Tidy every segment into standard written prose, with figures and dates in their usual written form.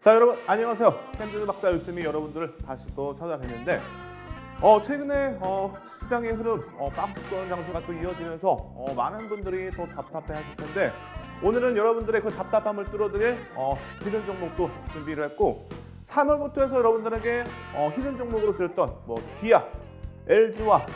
자, 여러분 안녕하세요. 캔들 박사 유쌤이 여러분들을 다시 또 찾아뵙는데 최근에 시장의 흐름, 박스권 장세가 또 이어지면서 많은 분들이 또 답답해 하실 텐데, 오늘은 여러분들의 그 답답함을 뚫어드릴 히든 종목도 준비를 했고, 3월부터 해서 여러분들에게 히든 종목으로 들었던 기아, LG와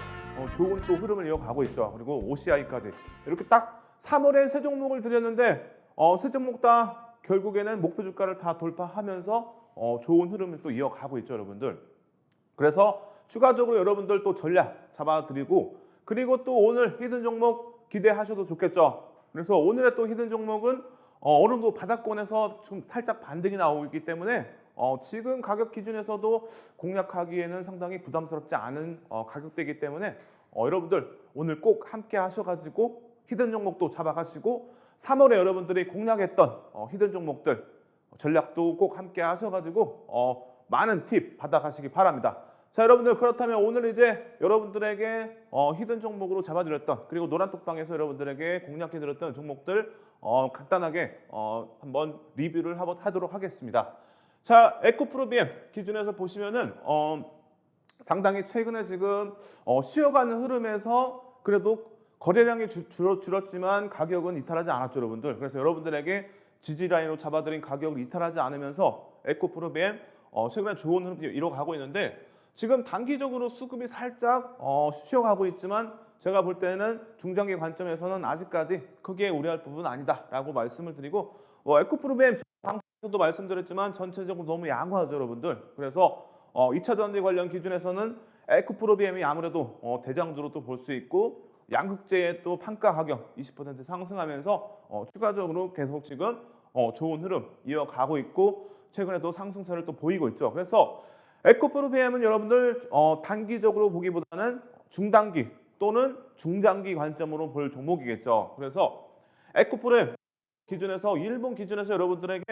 좋은 또 흐름을 이어가고 있죠. 그리고 OCI까지 이렇게 딱 3월에 세 종목을 드렸는데, 세 종목 다 결국에는 목표 주가를 다 돌파하면서 좋은 흐름을 또 이어가고 있죠, 여러분들. 그래서 추가적으로 여러분들 또 전략 잡아드리고, 그리고 또 오늘 히든 종목 기대하셔도 좋겠죠. 그래서 오늘의 또 히든 종목은 어느 정도 바닥권에서 좀 살짝 반등이 나오고 있기 때문에 지금 가격 기준에서도 공략하기에는 상당히 부담스럽지 않은 가격대이기 때문에 여러분들 오늘 꼭 함께 하셔가지고 히든 종목도 잡아가시고, 3월에 여러분들이 공략했던 히든 종목들 전략도 꼭 함께 하셔가지고 많은 팁 받아가시기 바랍니다. 자, 여러분들, 그렇다면 오늘 이제 여러분들에게 히든 종목으로 잡아드렸던, 그리고 노란톡방에서 여러분들에게 공략해드렸던 종목들 간단하게 한번 리뷰를 하도록 하겠습니다. 자, 에코프로 BM 기준에서 보시면은 상당히 최근에 지금 쉬어가는 흐름에서 그래도 거래량이 줄었지만 가격은 이탈하지 않았죠, 여러분들. 그래서 여러분들에게 지지 라인으로 잡아드린 가격을 이탈하지 않으면서 에코프로 BM 최근에 좋은 흐름 이뤄가고 있는데, 지금 단기적으로 수급이 살짝 쉬어가고 있지만 제가 볼 때는 중장기 관점에서는 아직까지 크게 우려할 부분은 아니다라고 말씀을 드리고, 에코프로 BM 방송에서도 말씀드렸지만 전체적으로 너무 양호하죠, 여러분들. 그래서 2차 전지 관련 기준에서는 에코프로 BM이 아무래도 대장주로 또 볼 수 있고, 양극재의 또 판가 가격 20% 상승하면서 추가적으로 계속 지금 좋은 흐름 이어가고 있고, 최근에도 상승세를 또 보이고 있죠. 그래서 에코프로 BM은 여러분들 단기적으로 보기보다는 중단기 또는 중장기 관점으로 볼 종목이겠죠. 그래서 에코프로 BM 기준에서, 일본 기준에서 여러분들에게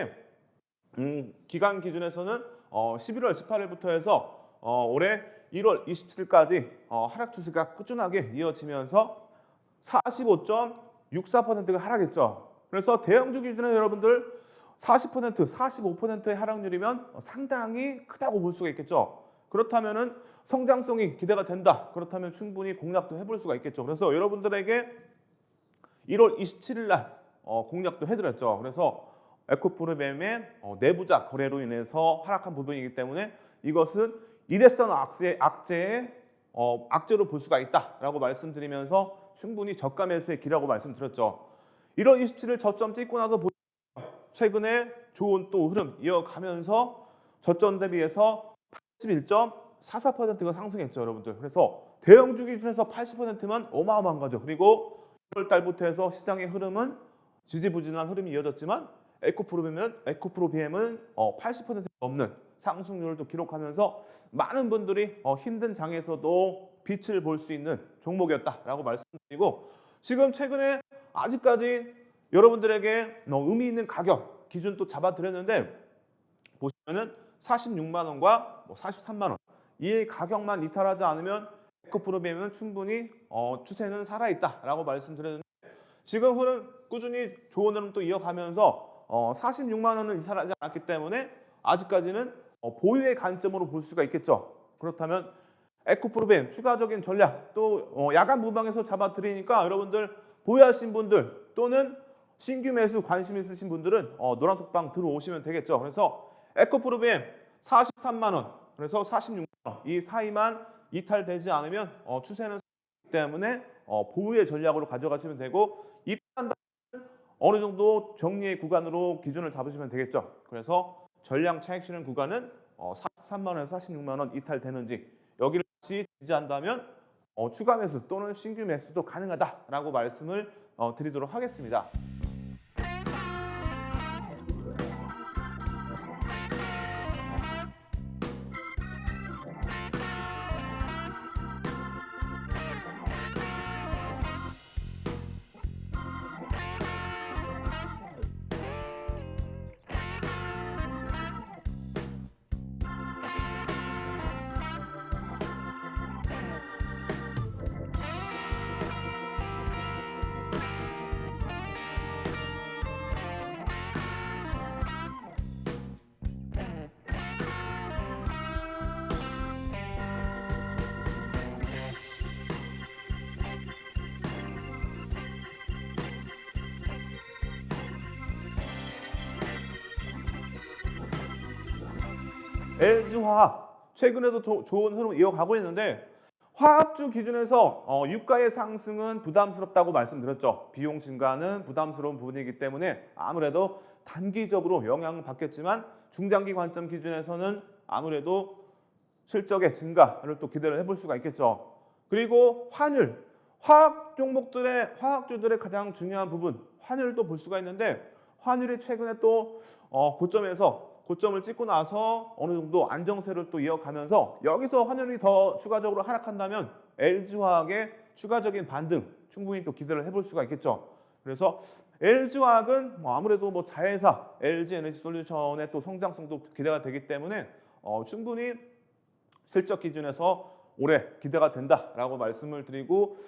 기간 기준에서는 11월 18일부터 해서 올해 1월 27일까지 하락 추세가 꾸준하게 이어지면서 45.64%가 하락했죠. 그래서 대형주 기준에 여러분들 40%, 45%의 하락률이면 상당히 크다고 볼 수가 있겠죠. 그렇다면은 성장성이 기대가 된다. 그렇다면 충분히 공략도 해볼 수가 있겠죠. 그래서 여러분들에게 1월 27일 날 공략도 해드렸죠. 그래서 에코프로 BM의 내부자 거래로 인해서 하락한 부분이기 때문에 이것은 일회성 악재의 악재로 볼 수가 있다라고 말씀드리면서 충분히 저가 매수의 기라고 말씀드렸죠. 1월 27일 저점 찍고 나서 최근에 좋은 또 흐름 이어가면서 저점 대비해서 81.44%가 상승했죠, 여러분들. 그래서 대형주 기준에서 80%만 어마어마한 거죠. 그리고 1월 달부터 해서 시장의 흐름은 지지부진한 흐름이 이어졌지만 에코프로 BM은 80% 넘는 상승률을 또 기록하면서 많은 분들이 힘든 장에서도 빛을 볼 수 있는 종목이었다라고 말씀드리고, 지금 최근에 아직까지 여러분들에게 의미 있는 가격 기준 또 잡아드렸는데, 보시면은 46만 원과 43만 원 이 가격만 이탈하지 않으면 에코프로 BM은 충분히 추세는 살아있다라고 말씀드렸는데, 지금 흐름 꾸준히 좋은 흐름 또 이어가면서 46만 원을 이탈하지 않았기 때문에 아직까지는 보유의 관점으로 볼 수가 있겠죠. 그렇다면 에코프로 BM 추가적인 전략 또 야간 무방에서 잡아드리니까 여러분들 보유하신 분들 또는 신규 매수 관심 있으신 분들은 노란톡방 들어오시면 되겠죠. 그래서 에코프로 BM 43만 원, 그래서 46만 원 이 사이만 이탈되지 않으면 추세는 때문에 보유의 전략으로 가져가시면 되고, 이탈한다면 어느 정도 정리의 구간으로 기준을 잡으시면 되겠죠. 그래서 전량 차익 실현 구간은 43만 원에서 46만 원 이탈되는지, 여기를 다시 지지한다면 추가 매수 또는 신규 매수도 가능하다라고 말씀을 드리도록 하겠습니다. LG화학 최근에도 좋은 흐름 이어가고 있는데 화학주 기준에서 유가의 상승은 부담스럽다고 말씀드렸죠. 비용 증가는 부담스러운 부분이기 때문에 아무래도 단기적으로 영향을 받겠지만 중장기 관점 기준에서는 아무래도 실적의 증가를 또 기대를 해볼 수가 있겠죠. 그리고 환율, 화학주들의 가장 중요한 부분 환율도 볼 수가 있는데 환율이 최근에 또 고점을 찍고 나서 어느 정도 안정세를 또 이어가면서 여기서 환율이 더 추가적으로 하락한다면 LG화학의 추가적인 반등 충분히 또 기대를 해볼 수가 있겠죠. 그래서 LG화학은 아무래도 자회사 LG에너지솔루션의 또 성장성도 기대가 되기 때문에 충분히 실적 기준에서 올해 기대가 된다라고 말씀을 드리고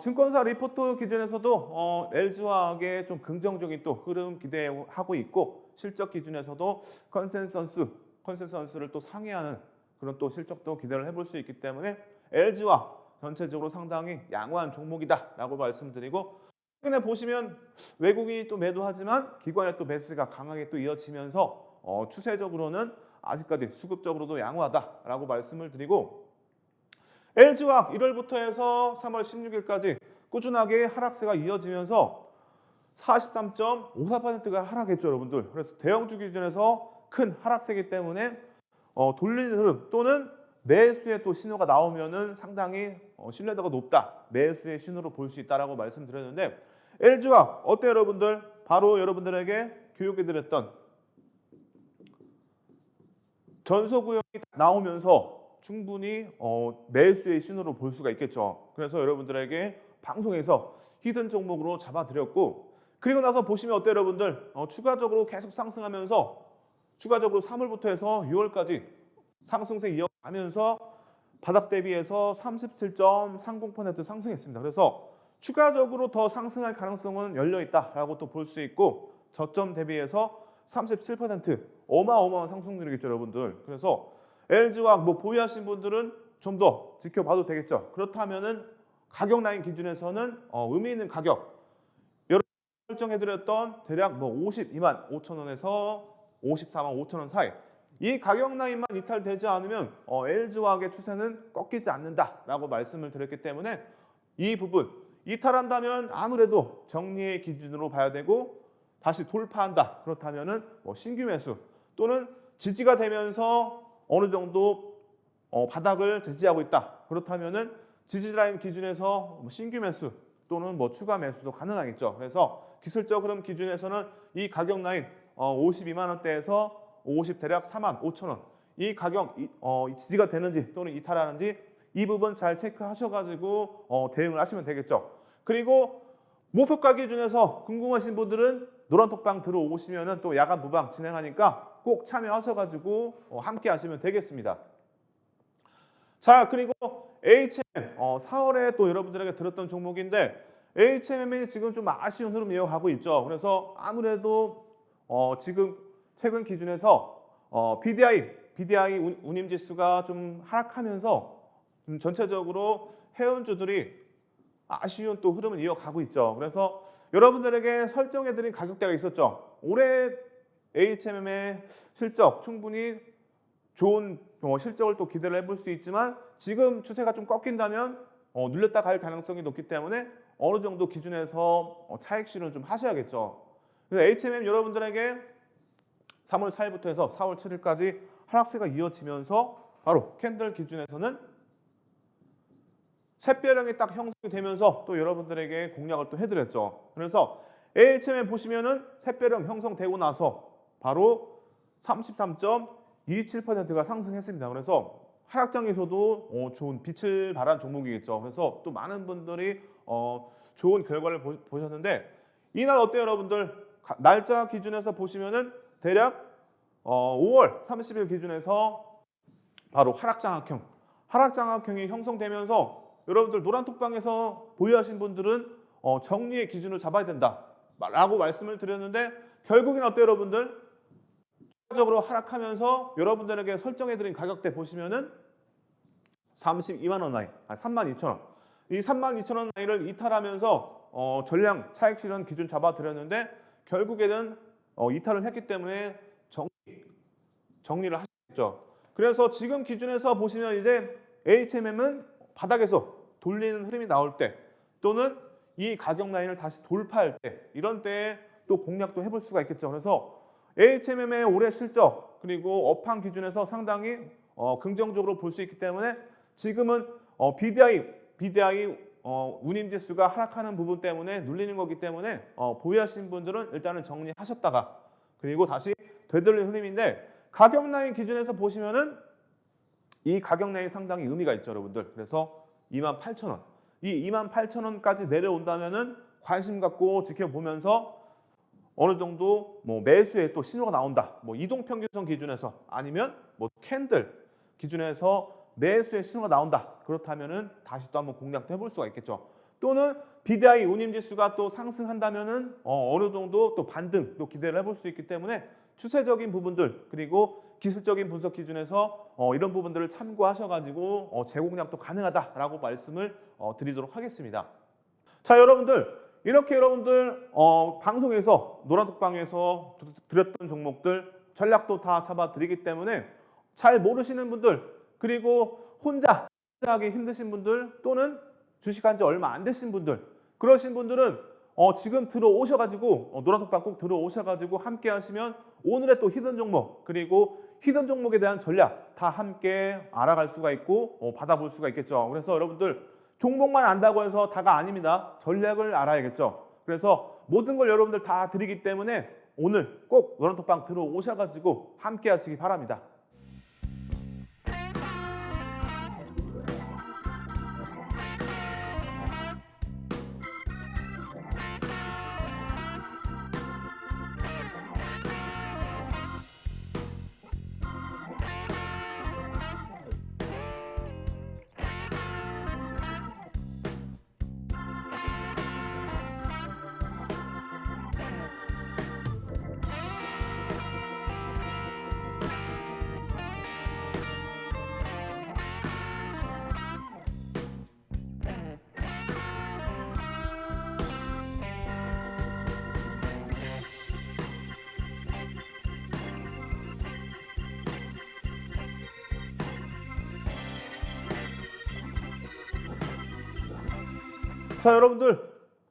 증권사 리포트 기준에서도 LG화학의 좀 긍정적인 또 흐름 기대하고 있고 실적 기준에서도 컨센서스를 또 상회하는 그런 또 실적도 기대를 해볼 수 있기 때문에 LG화학 전체적으로 상당히 양호한 종목이다라고 말씀드리고 최근에 보시면 외국인이 또 매도하지만 기관의 또 매수가 강하게 또 이어지면서 추세적으로는 아직까지 수급적으로도 양호하다라고 말씀을 드리고 LG화학 1월부터 해서 3월 16일까지 꾸준하게 하락세가 이어지면서 43.54%가 하락했죠, 여러분들. 그래서 대형주 기준에서 큰 하락세이기 때문에 돌리는 흐름 또는 매수의 또 신호가 나오면은 상당히 신뢰도가 높다. 매수의 신호로 볼 수 있다라고 말씀드렸는데 LG화학 어때요, 여러분들? 바로 여러분들에게 교육해드렸던 전소구역이 나오면서 충분히 매수의 신호로 볼 수가 있겠죠. 그래서 여러분들에게 방송에서 히든 종목으로 잡아드렸고 그리고 나서 보시면 어때요, 여러분들? 추가적으로 계속 상승하면서 추가적으로 3월부터 해서 6월까지 상승세 이어가면서 바닥 대비해서 37.30% 상승했습니다. 그래서 추가적으로 더 상승할 가능성은 열려있다라고 또 볼 수 있고 저점 대비해서 37% 어마어마한 상승률이겠죠, 여러분들. 그래서 LG화학 보유하신 분들은 좀 더 지켜봐도 되겠죠. 그렇다면은 가격 라인 기준에서는 의미 있는 가격 여러분 설정해드렸던 대략 52만 5천 원에서 54만 5천 원 사이 이 가격 라인만 이탈되지 않으면 LG화학의 추세는 꺾이지 않는다라고 말씀을 드렸기 때문에 이 부분 이탈한다면 아무래도 정리의 기준으로 봐야 되고 다시 돌파한다. 그렇다면은 신규 매수 또는 지지가 되면서 어느 정도 바닥을 지지하고 있다. 그렇다면은 지지 라인 기준에서 신규 매수 또는 추가 매수도 가능하겠죠. 그래서 기술적 흐름 기준에서는 이 가격 라인 52만 원대에서 50 대략 4만 5천 원. 이 가격 지지가 되는지 또는 이탈하는지 이 부분 잘 체크하셔가지고 대응을 하시면 되겠죠. 그리고 목표가 기준에서 궁금하신 분들은 노란톡방 들어오시면은 또 야간 무방 진행하니까 꼭 참여하셔가지고 함께 하시면 되겠습니다. 자, 그리고 HMM 4월에 또 여러분들에게 들었던 종목인데 HMM이 지금 좀 아쉬운 흐름 이어가고 있죠. 그래서 아무래도 지금 최근 기준에서 BDI 운임지수가 좀 하락하면서 전체적으로 해운주들이 아쉬운 또 흐름을 이어가고 있죠. 그래서 여러분들에게 설정해드린 가격대가 있었죠. 올해 HMM의 실적 충분히 좋은 실적을 또 기대를 해볼 수 있지만 지금 추세가 좀 꺾인다면 눌렸다 갈 가능성이 높기 때문에 어느 정도 기준에서 차익 실현을 좀 하셔야겠죠. 그래서 HMM 여러분들에게 3월 4일부터 해서 4월 7일까지 하락세가 이어지면서 바로 캔들 기준에서는 샛별형이 딱 형성이 되면서 또 여러분들에게 공략을 또 해드렸죠. 그래서 HMM 보시면은 샛별형 형성되고 나서 바로 33.27%가 상승했습니다. 그래서 하락장에서도 좋은 빛을 발한 종목이겠죠. 그래서 또 많은 분들이 좋은 결과를 보셨는데 이날 어때요, 여러분들? 날짜 기준에서 보시면은 대략 5월 30일 기준에서 바로 하락장악형이 형성되면서 여러분들 노란톡방에서 보유하신 분들은 정리의 기준을 잡아야 된다라고 말씀을 드렸는데 결국엔 어때요, 여러분들? 추가적으로 하락하면서 여러분들에게 설정해드린 가격대 보시면은 32만 원 라인, 32,000원. 이 32,000원 라인을 이탈하면서 전량 차익 실현 기준 잡아드렸는데 결국에는 이탈을 했기 때문에 정리를 하셨죠. 그래서 지금 기준에서 보시면 이제 HMM은 바닥에서 돌리는 흐름이 나올 때 또는 이 가격 라인을 다시 돌파할 때 이런 때에 또 공략도 해볼 수가 있겠죠. 그래서 HMM의 올해 실적 그리고 업황 기준에서 상당히 긍정적으로 볼 수 있기 때문에 지금은 BDI 운임지수가 하락하는 부분 때문에 눌리는 거기 때문에 보유하신 분들은 일단은 정리하셨다가 그리고 다시 되돌리는 흐름인데 가격 라인 기준에서 보시면은 이 가격 라인 상당히 의미가 있죠, 여러분들. 그래서 28,000원. 이 28,000원까지 내려온다면은 관심 갖고 지켜보면서 어느 정도 뭐 매수에 또 신호가 나온다. 뭐 이동평균선 기준에서 아니면 뭐 캔들 기준에서 매수의 신호가 나온다. 그렇다면은 다시 또 한번 공략도 해볼 수가 있겠죠. 또는 BDI 운임지수가 또 상승한다면은 어느 정도 또 반등 또 기대를 해볼 수 있기 때문에 추세적인 부분들 그리고 기술적인 분석 기준에서 이런 부분들을 참고하셔가지고 재공략도 가능하다라고 말씀을 드리도록 하겠습니다. 자, 여러분들 이렇게 여러분들 방송에서 노란톡방에서 드렸던 종목들 전략도 다 잡아드리기 때문에 잘 모르시는 분들 그리고 혼자 하기 힘드신 분들 또는 주식한 지 얼마 안 되신 분들 그러신 분들은 지금 들어오셔가지고 노란톡방 꼭 들어오셔가지고 함께 하시면 오늘의 또 히든 종목 그리고 히든 종목에 대한 전략 다 함께 알아갈 수가 있고 받아볼 수가 있겠죠. 그래서 여러분들 종목만 안다고 해서 다가 아닙니다. 전략을 알아야겠죠. 그래서 모든 걸 여러분들 다 드리기 때문에 오늘 꼭 노란톡방 들어오셔가지고 함께 하시기 바랍니다. 자, 여러분들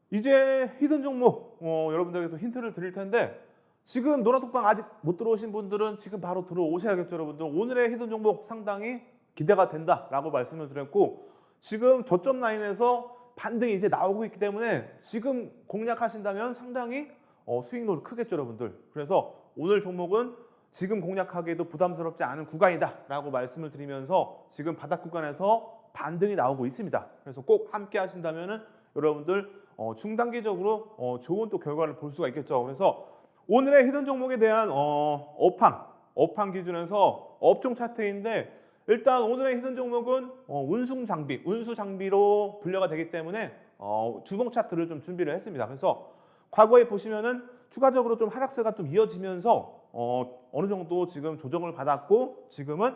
이제 히든 종목 여러분들에게 또 힌트를 드릴 텐데 지금 노란톡방 아직 못 들어오신 분들은 지금 바로 들어오셔야겠죠. 여러분들 오늘의 히든 종목 상당히 기대가 된다라고 말씀을 드렸고 지금 저점 라인에서 반등이 이제 나오고 있기 때문에 지금 공략하신다면 상당히 수익률 크겠죠, 여러분들. 그래서 오늘 종목은 지금 공략하기에도 부담스럽지 않은 구간이다라고 말씀을 드리면서 지금 바닥 구간에서 반등이 나오고 있습니다. 그래서 꼭 함께 하신다면은 여러분들 중단기적으로 좋은 또 결과를 볼 수가 있겠죠. 그래서 오늘의 히든 종목에 대한 업황 기준에서 업종 차트인데 일단 오늘의 히든 종목은 운수 장비로 분류가 되기 때문에 주봉 차트를 좀 준비를 했습니다. 그래서 과거에 보시면은 추가적으로 좀 하락세가 좀 이어지면서 어느 정도 지금 조정을 받았고 지금은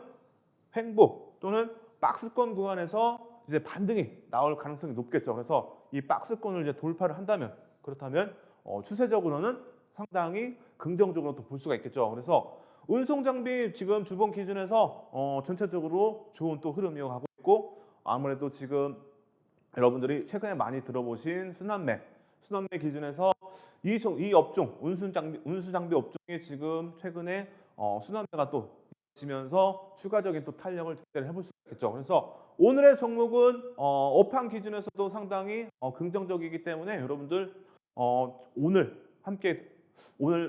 횡보 또는 박스권 구간에서 이제 반등이 나올 가능성이 높겠죠. 그래서 이 박스권을 이제 돌파를 한다면 그렇다면 추세적으로는 상당히 긍정적으로 또 볼 수가 있겠죠. 그래서 운송 장비 지금 주봉 기준에서 전체적으로 좋은 또 흐름 이어가고 있고 아무래도 지금 여러분들이 최근에 많이 들어보신 순환매 기준에서 이 업종 운수 장비 업종이 지금 최근에 순환매가 또 지면서 추가적인 또 탄력을 기대를 해볼 수 있겠죠. 그래서 오늘의 종목은 업황 기준에서도 상당히 긍정적이기 때문에 여러분들 오늘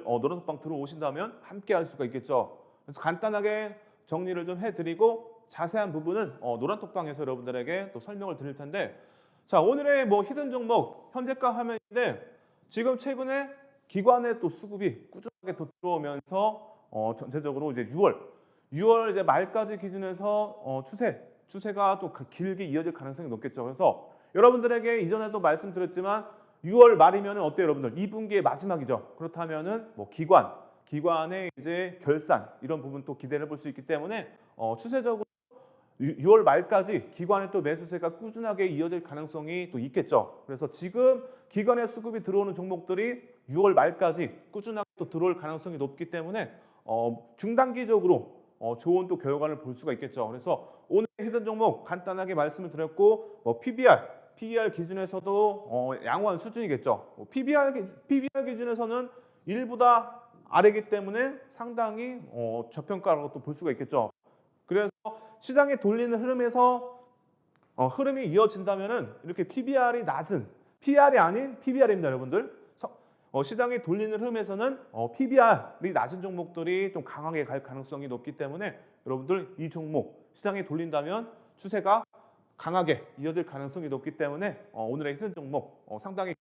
노란톡방 들어오신다면 함께 할 수가 있겠죠. 그래서 간단하게 정리를 좀 해드리고 자세한 부분은 노란톡방에서 여러분들에게 또 설명을 드릴 텐데 자 오늘의 뭐 히든 종목 현재가 화면인데 지금 최근에 기관의 또 수급이 꾸준하게 또 들어오면서 전체적으로 이제 6월 이제 말까지 기준에서 추세가 또 길게 이어질 가능성이 높겠죠. 그래서 여러분들에게 이전에도 말씀드렸지만 6월 말이면 어때요, 여러분들? 2분기의 마지막이죠. 그렇다면은 뭐 기관의 이제 결산 이런 부분 또 기대를 해볼 수 있기 때문에 추세적으로 6월 말까지 기관의 또 매수세가 꾸준하게 이어질 가능성이 또 있겠죠. 그래서 지금 기관의 수급이 들어오는 종목들이 6월 말까지 꾸준하게 또 들어올 가능성이 높기 때문에 중단기적으로 좋은 또 결과를 볼 수가 있겠죠. 그래서 오늘 히든 종목 간단하게 말씀을 드렸고 PBR 기준에서도 양호한 수준이겠죠. PBR 기준에서는 1보다 아래이기 때문에 상당히 저평가라고 또 볼 수가 있겠죠. 그래서 시장에 돌리는 흐름에서 흐름이 이어진다면은 이렇게 PBR이 낮은 PR이 아닌 PBR입니다, 여러분들. 시장이 돌리는 흐름에서는 PBR이 낮은 종목들이 좀 강하게 갈 가능성이 높기 때문에 여러분들 이 종목 시장이 돌린다면 추세가 강하게 이어질 가능성이 높기 때문에 오늘의 히든 종목 상당히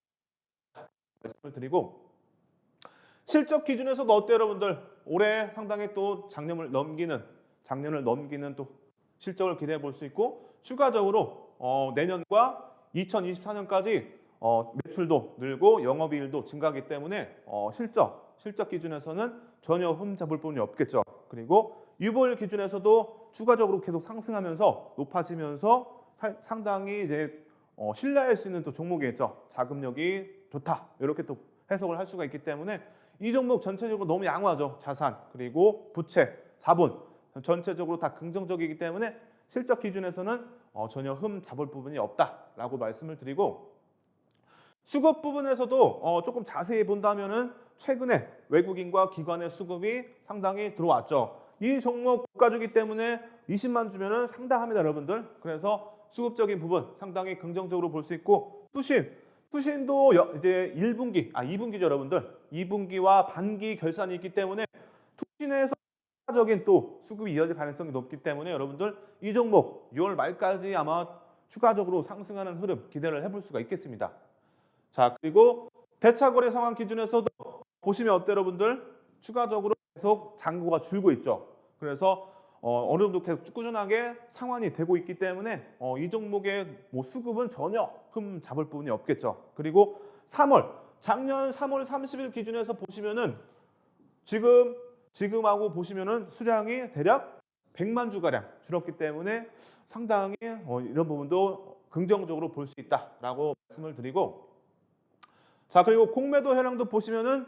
말씀을 드리고 실적 기준에서도 어때요, 여러분들? 올해 상당히 또 작년을 넘기는 또 실적을 기대해 볼 수 있고 추가적으로 내년과 2024년까지 매출도 늘고 영업이익도 증가하기 때문에 실적 기준에서는 전혀 흠잡을 부분이 없겠죠. 그리고 유보율 기준에서도 추가적으로 계속 상승하면서 높아지면서 상당히 이제 신뢰할 수 있는 또 종목이겠죠. 자금력이 좋다 이렇게 또 해석을 할 수가 있기 때문에 이 종목 전체적으로 너무 양호하죠. 자산 그리고 부채, 자본 전체적으로 다 긍정적이기 때문에 실적 기준에서는 전혀 흠잡을 부분이 없다라고 말씀을 드리고 수급 부분에서도 조금 자세히 본다면은 최근에 외국인과 기관의 수급이 상당히 들어왔죠. 이 종목 고가주기 때문에 20만 주면은 상당합니다, 여러분들. 그래서 수급적인 부분 상당히 긍정적으로 볼 수 있고 투신도 이제 2분기죠, 여러분들. 2분기와 반기 결산이 있기 때문에 투신에서 추가적인 또 수급이 이어질 가능성이 높기 때문에 여러분들 이 종목 6월 말까지 아마 추가적으로 상승하는 흐름 기대를 해볼 수가 있겠습니다. 자, 그리고 대차거래 상황 기준에서도 보시면 어때요, 여러분들? 추가적으로 계속 잔고가 줄고 있죠. 그래서 어느 정도 계속 꾸준하게 상환이 되고 있기 때문에 이 종목의 수급은 전혀 흠잡을 부분이 없겠죠. 그리고 작년 3월 30일 기준에서 보시면은 지금하고 보시면은 수량이 대략 100만 주가량 줄었기 때문에 상당히 이런 부분도 긍정적으로 볼 수 있다라고 말씀을 드리고 자, 그리고 공매도 현황도 보시면은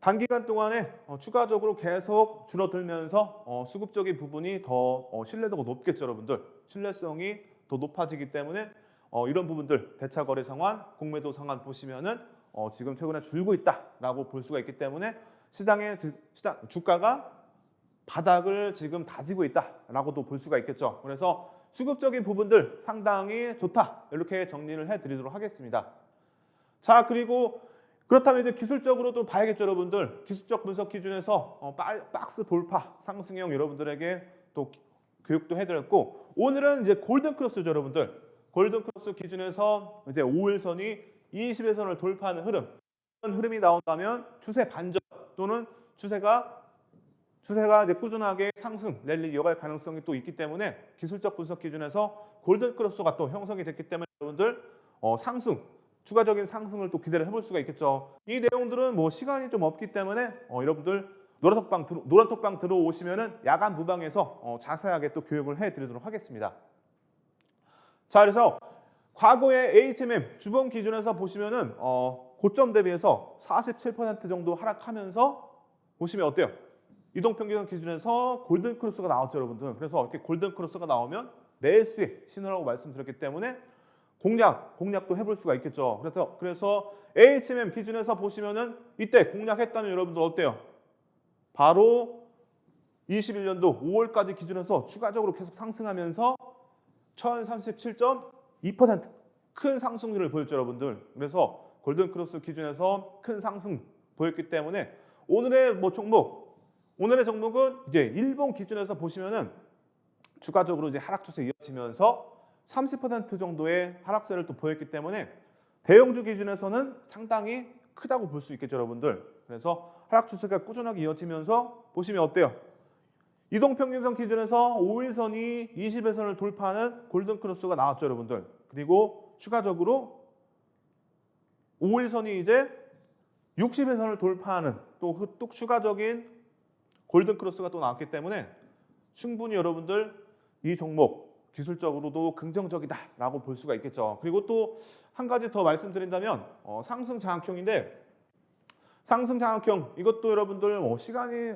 단기간 동안에 추가적으로 계속 줄어들면서 수급적인 부분이 더 신뢰도가 높겠죠, 여러분들. 신뢰성이 더 높아지기 때문에 이런 부분들 대차거래 상환, 공매도 상환 보시면은 지금 최근에 줄고 있다라고 볼 수가 있기 때문에 시장 주가가 바닥을 지금 다지고 있다라고도 볼 수가 있겠죠. 그래서 수급적인 부분들 상당히 좋다 이렇게 정리를 해드리도록 하겠습니다. 자, 그리고 그렇다면 이제 기술적으로도 봐야겠죠, 여러분들. 기술적 분석 기준에서 박스 돌파 상승형 여러분들에게 또 교육도 해드렸고 오늘은 이제 골든 크로스죠, 여러분들. 골든 크로스 기준에서 이제 5일선이 20일선을 돌파하는 흐름이 나온다면 추세 반전 또는 추세가 이제 꾸준하게 상승 랠리 이어갈 가능성이 또 있기 때문에 기술적 분석 기준에서 골든 크로스가 또 형성이 됐기 때문에 여러분들 추가적인 상승을 또 기대를 해볼 수가 있겠죠. 이 내용들은 시간이 좀 없기 때문에 여러분들 노란톡방 들어오시면은 야간 무방에서 자세하게 또 교육을 해드리도록 하겠습니다. 자, 그래서 과거의 HMM 주봉 기준에서 보시면은 고점 대비해서 47% 정도 하락하면서 보시면 어때요? 이동평균 기준에서 골든 크로스가 나왔죠, 여러분들. 그래서 이렇게 골든 크로스가 나오면 매수의 신호라고 말씀드렸기 때문에 공략도 해볼 수가 있겠죠. 그래서 HMM 기준에서 보시면은 이때 공략했다면 여러분들 어때요? 바로 21년도 5월까지 기준에서 추가적으로 계속 상승하면서 1037.2% 큰 상승률을 보였죠, 여러분들. 그래서 골든 크로스 기준에서 큰 상승 보였기 때문에 오늘의 종목은 이제 일본 기준에서 보시면은 추가적으로 이제 하락 추세 이어지면서 30% 정도의 하락세를 또 보였기 때문에 대형주 기준에서는 상당히 크다고 볼 수 있겠죠, 여러분들. 그래서 하락 추세가 꾸준하게 이어지면서 보시면 어때요? 이동평균선 기준에서 5일선이 20일선을 돌파하는 골든 크로스가 나왔죠, 여러분들. 그리고 추가적으로 5일선이 이제 60일선을 돌파하는 또 추가적인 골든 크로스가 또 나왔기 때문에 충분히 여러분들 이 종목 기술적으로도 긍정적이다라고 볼 수가 있겠죠. 그리고 또 한 가지 더 말씀드린다면 상승 장악형인데 상승 장악형 이것도 여러분들 시간이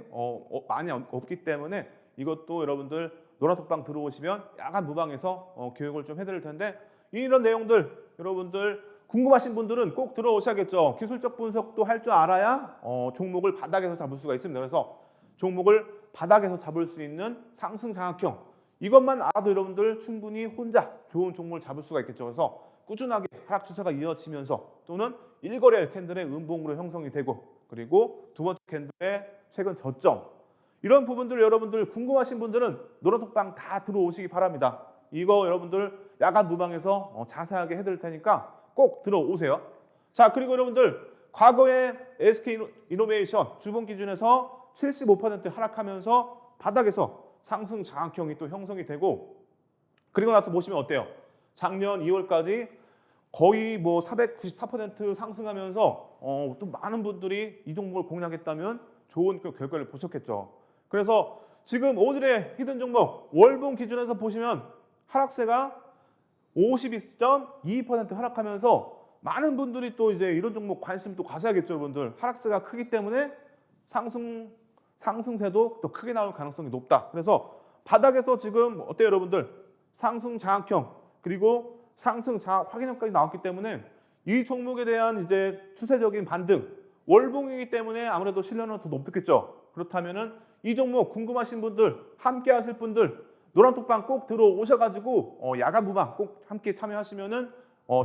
많이 없기 때문에 이것도 여러분들 노란톡방 들어오시면 야간 무방에서 교육을 좀 해드릴 텐데 이런 내용들 여러분들 궁금하신 분들은 꼭 들어오셔야겠죠. 기술적 분석도 할 줄 알아야 종목을 바닥에서 잡을 수가 있습니다. 그래서 종목을 바닥에서 잡을 수 있는 상승 장악형 이것만 알아도 여러분들 충분히 혼자 좋은 종목을 잡을 수가 있겠죠. 그래서 꾸준하게 하락 추세가 이어지면서 또는 1거래일 캔들의 음봉으로 형성이 되고 그리고 두 번째 캔들의 최근 저점 이런 부분들 여러분들 궁금하신 분들은 노란톡방 다 들어오시기 바랍니다. 이거 여러분들 야간 무방에서 자세하게 해드릴 테니까 꼭 들어오세요. 자, 그리고 여러분들 과거에 SK이노베이션 주봉 기준에서 75% 하락하면서 바닥에서 상승 장악형이 또 형성이 되고 그리고 나서 보시면 어때요? 작년 2월까지 거의 뭐 494% 상승하면서 또 많은 분들이 이 종목을 공략했다면 좋은 그 결과를 보셨겠죠. 그래서 지금 오늘의 히든 종목 월봉 기준에서 보시면 하락세가 52.22% 하락하면서 많은 분들이 또 이제 이런 종목 관심 또 가져야겠죠, 여러분들. 하락세가 크기 때문에 상승세도 또 크게 나올 가능성이 높다. 그래서 바닥에서 지금 어때요, 여러분들? 상승 장악형 그리고 상승 장악 확인형까지 나왔기 때문에 이 종목에 대한 이제 추세적인 반등 월봉이기 때문에 아무래도 신뢰는 더 높겠죠. 그렇다면은 이 종목 궁금하신 분들, 함께 하실 분들 노란톡방 꼭 들어오셔가지고 야간 무방 꼭 함께 참여하시면은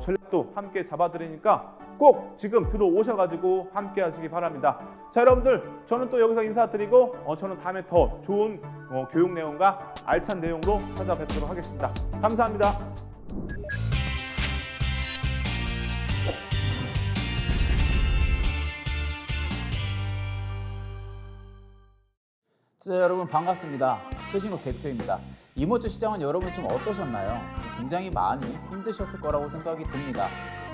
전략도 함께 잡아드리니까 꼭 지금 들어오셔가지고 함께 하시기 바랍니다. 자, 여러분들 저는 또 여기서 인사드리고 저는 다음에 더 좋은 교육 내용과 알찬 내용으로 찾아뵙도록 하겠습니다. 감사합니다. 자, 여러분 반갑습니다. 최진욱 대표입니다. 이번 주 시장은 여러분 좀 어떠셨나요? 굉장히 많이 힘드셨을 거라고 생각이 듭니다.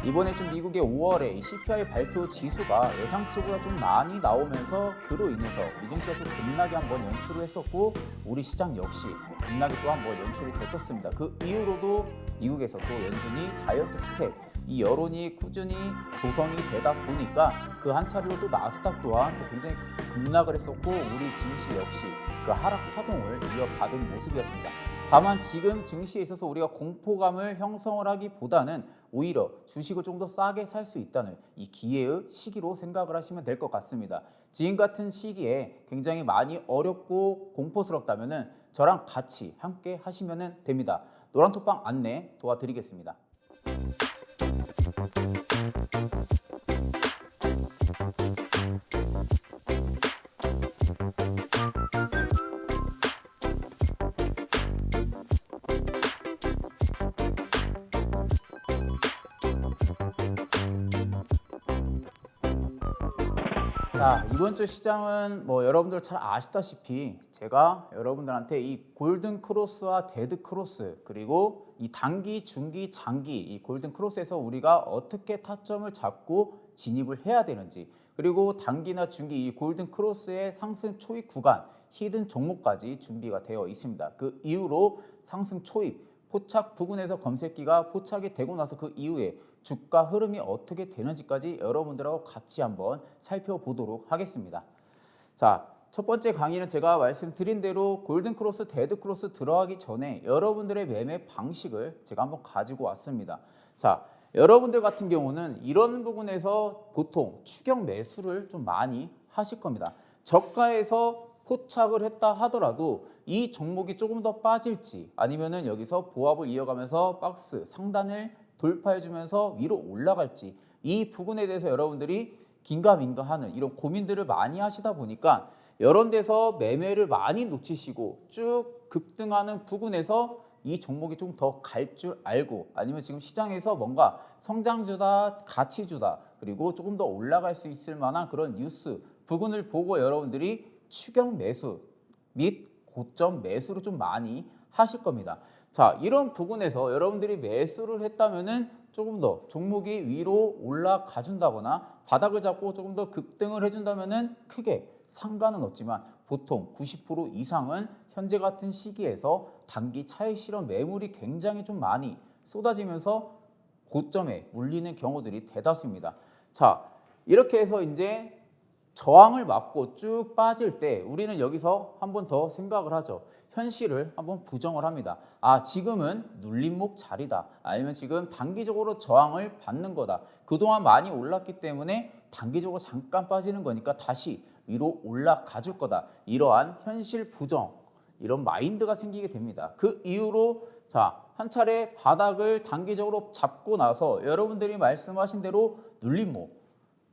이번에 좀 미국의 5월에 이 CPI 발표 지수가 예상치보다 좀 많이 나오면서 그로 인해서 미증시가 또 급락이 한번 연출을 했었고 우리 시장 역시 급락이 또 한번 연출이 됐었습니다. 그 이후로도 미국에서 또 연준이 자이언트 스텝 이 여론이 꾸준히 조성이 되다 보니까 그 한 차례로 또 나스닥 또한 또 굉장히 급락을 했었고 우리 증시 역시 그 하락 파동을 이어받은 모습이었습니다. 다만 지금 증시에 있어서 우리가 공포감을 형성을 하기보다는 오히려 주식을 좀 더 싸게 살 수 있다는 이 기회의 시기로 생각을 하시면 될 것 같습니다. 지금 같은 시기에 굉장히 많이 어렵고 공포스럽다면 저랑 같이 함께 하시면 됩니다. 노란톡방 안내 도와드리겠습니다. 자, 이번 주 시장은 뭐 여러분들 잘 아시다시피 제가 여러분들한테 이 골든 크로스와 데드 크로스 그리고 이 단기, 중기, 장기 이 골든 크로스에서 우리가 어떻게 타점을 잡고 진입을 해야 되는지 그리고 단기나 중기 이 골든 크로스의 상승 초입 구간, 히든 종목까지 준비가 되어 있습니다. 그 이후로 상승 초입, 포착 부근에서 검색기가 포착이 되고 나서 그 이후에 주가 흐름이 어떻게 되는지까지 여러분들하고 같이 한번 살펴보도록 하겠습니다. 자, 첫 번째 강의는 제가 말씀드린 대로 골든 크로스, 데드 크로스 들어가기 전에 여러분들의 매매 방식을 제가 한번 가지고 왔습니다. 자, 여러분들 같은 경우는 이런 부분에서 보통 추격 매수를 좀 많이 하실 겁니다. 저가에서 포착을 했다 하더라도 이 종목이 조금 더 빠질지 아니면은 여기서 보합을 이어가면서 박스 상단을 돌파해주면서 위로 올라갈지 이 부분에 대해서 여러분들이 긴가민가하는 이런 고민들을 많이 하시다 보니까 이런 데서 매매를 많이 놓치시고 쭉 급등하는 부분에서 이 종목이 좀 더 갈 줄 알고 아니면 지금 시장에서 뭔가 성장주다, 가치주다 그리고 조금 더 올라갈 수 있을 만한 그런 뉴스 부분을 보고 여러분들이 추격 매수 및 고점 매수를 좀 많이 하실 겁니다. 자, 이런 부분에서 여러분들이 매수를 했다면은 조금 더 종목이 위로 올라가 준다거나 바닥을 잡고 조금 더 급등을 해준다면은 크게 상관은 없지만 보통 90% 이상은 현재 같은 시기에서 단기 차익 실현 매물이 굉장히 좀 많이 쏟아지면서 고점에 물리는 경우들이 대다수입니다. 자, 이렇게 해서 이제 저항을 맞고 쭉 빠질 때 우리는 여기서 한 번 더 생각을 하죠. 현실을 한번 부정을 합니다. 아, 지금은 눌림목 자리다. 아니면 지금 단기적으로 저항을 받는 거다. 그동안 많이 올랐기 때문에 단기적으로 잠깐 빠지는 거니까 다시 위로 올라가 줄 거다. 이러한 현실 부정, 이런 마인드가 생기게 됩니다. 그 이후로 한 차례 바닥을 단기적으로 잡고 나서 여러분들이 말씀하신 대로 눌림목,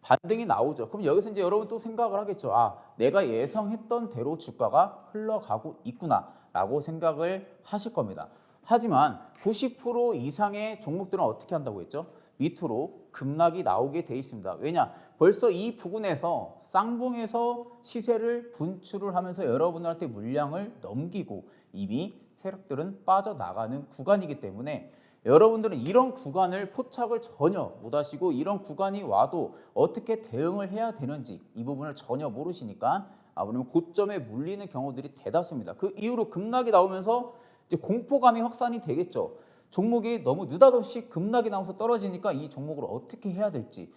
반등이 나오죠. 그럼 여기서 이제 여러분 또 생각을 하겠죠. 아, 내가 예상했던 대로 주가가 흘러가고 있구나라고 생각을 하실 겁니다. 하지만 90% 이상의 종목들은 어떻게 한다고 했죠? 밑으로 급락이 나오게 돼 있습니다. 왜냐? 벌써 이 부분에서 쌍봉에서 시세를 분출을 하면서 여러분들한테 물량을 넘기고 이미 세력들은 빠져나가는 구간이기 때문에 여러분들은 이런 구간을 포착을 전혀 못하시고 이런 구간이 와도 어떻게 대응을 해야 되는지 이 부분을 전혀 모르시니까 아무래도 고점에 물리는 경우들이 대다수입니다. 그 이후로 급락이 나오면서 이제 공포감이 확산이 되겠죠. 종목이 너무 느닷없이 급락이 나면서 떨어지니까 이 종목을 어떻게 해야 될지.